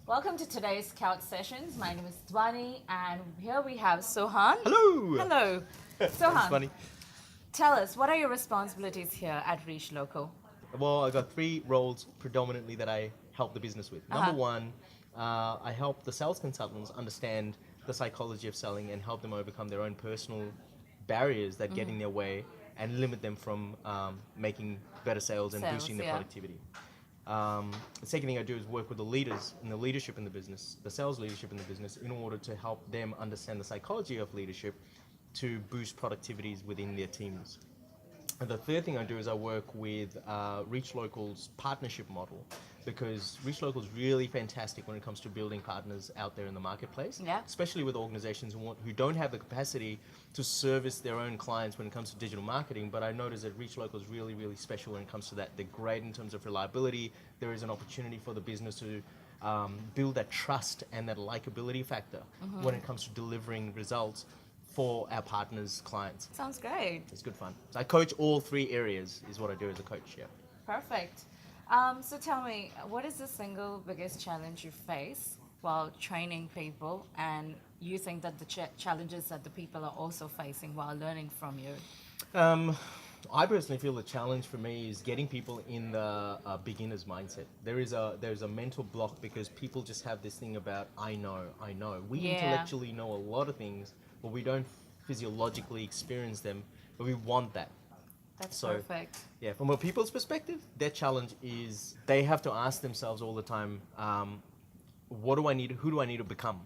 Welcome to today's Couch Sessions. My name is Dhwani, and here we have Sohan. Hello. Hello. That's Sohan, funny. tell us, what are your responsibilities here at ReachLocal? Well, I got three roles predominantly that I help the business with. Number one, I help the sales consultants understand the psychology of selling and help them overcome their own personal barriers that get in their way and limit them from making better sales and boosting their productivity. The second thing I do is work with the leaders and the leadership in the business, the sales leadership in the business, in order to help them understand the psychology of leadership to boost productivities within their teams. And the third thing I do is I work with ReachLocal's partnership model, because ReachLocal is really fantastic when it comes to building partners out there in the marketplace, especially with organizations who don't have the capacity to service their own clients when it comes to digital marketing. But I notice that ReachLocal is really, really special when it comes to that. They're great in terms of reliability. There is an opportunity for the business to build that trust and that likability factor when it comes to delivering results for our partners' clients. Sounds great. It's good fun. So I coach all three areas is what I do as a coach, yeah. Perfect. So tell me, what is the single biggest challenge you face while training people, and you think that the challenges that the people are also facing while learning from you? I personally feel the challenge for me is getting people in the beginner's mindset. There's a mental block because people just have this thing about, I know. We intellectually know a lot of things, but we don't physiologically experience them, but we want that. That's perfect. Yeah, from a people's perspective, their challenge is they have to ask themselves all the time, what do I need, who do I need to become?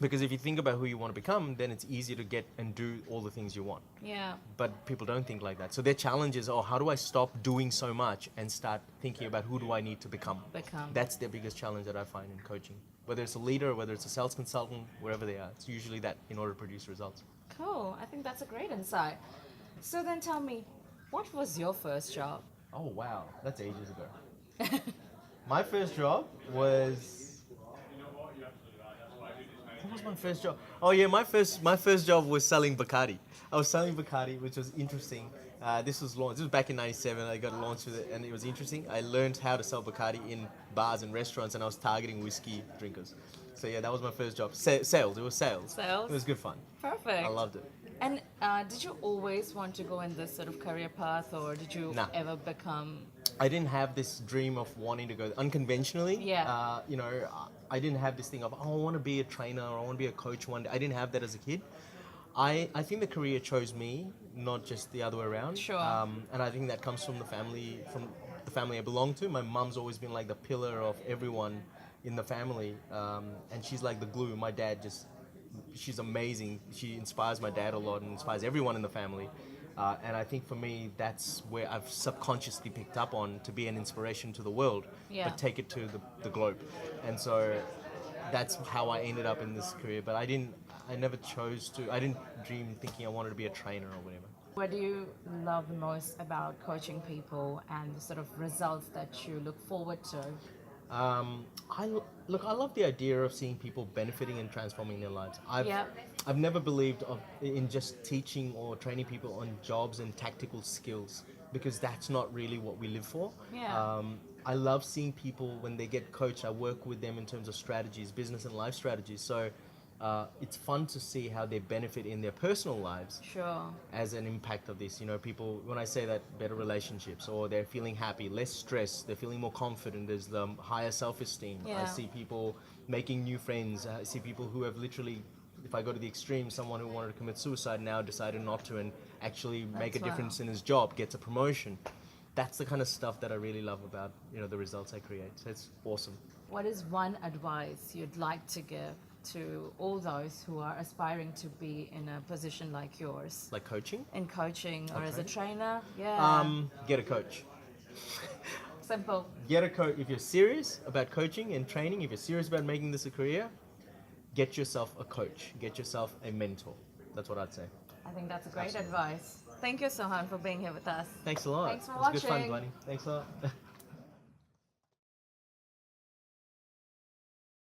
Because if you think about who you want to become, then it's easier to get and do all the things you want. Yeah. But people don't think like that. So their challenge is, how do I stop doing so much and start thinking about who do I need to become? That's their biggest challenge that I find in coaching. Whether it's a leader, whether it's a sales consultant, wherever they are, it's usually that in order to produce results. Cool. I think that's a great insight. So then tell me, what was your first job? Oh, wow. That's ages ago. My first job was... What was my first job? Oh yeah, my first job was selling Bacardi. I was selling Bacardi, which was interesting. This was back in '97. I got launched with it, and it was interesting. I learned how to sell Bacardi in bars and restaurants, and I was targeting whiskey drinkers. So yeah, that was my first job. Sales. It was sales. Sales. It was good fun. Perfect. I loved it. And did you always want to go in this sort of career path, or did you ever become... I didn't have this dream of wanting to go unconventionally. Yeah. I didn't have this thing of, I want to be a trainer or I want to be a coach one day. I didn't have that as a kid. I think the career chose me, not just the other way around. Sure. And I think that comes from the family I belong to. My mum's always been like the pillar of everyone in the family. And she's like the glue. My dad she's amazing. She inspires my dad a lot and inspires everyone in the family. And I think for me, that's where I've subconsciously picked up on to be an inspiration to the world, but take it to the globe. And so that's how I ended up in this career. But I didn't dream thinking I wanted to be a trainer or whatever. What do you love most about coaching people and the sort of results that you look forward to? I love the idea of seeing people benefiting and transforming their lives. I've never believed in just teaching or training people on jobs and tactical skills, because that's not really what we live for. I love seeing people when they get coached. I work with them in terms of strategies, business and life strategies. So it's fun to see how they benefit in their personal lives as an impact of this. People, when I say that, better relationships, or they're feeling happy, less stress, they're feeling more confident, there's the higher self-esteem. I see people making new friends. I see people who have literally, if I go to the extreme, someone who wanted to commit suicide now decided not to and actually make a difference in his job, gets a promotion. That's the kind of stuff that I really love about the results I create. So it's awesome. What is one advice you'd like to give to all those who are aspiring to be in a position like yours? Like coaching? In coaching or as a trainer? Get a coach. Simple. Get a coach. If you're serious about coaching and training, if you're serious about making this a career, get yourself a coach. Get yourself a mentor. That's what I'd say. I think that's a great advice. Thank you, Sohan, for being here with us. Thanks a lot. Thanks for watching. It was good fun, Dhwani. Thanks a lot.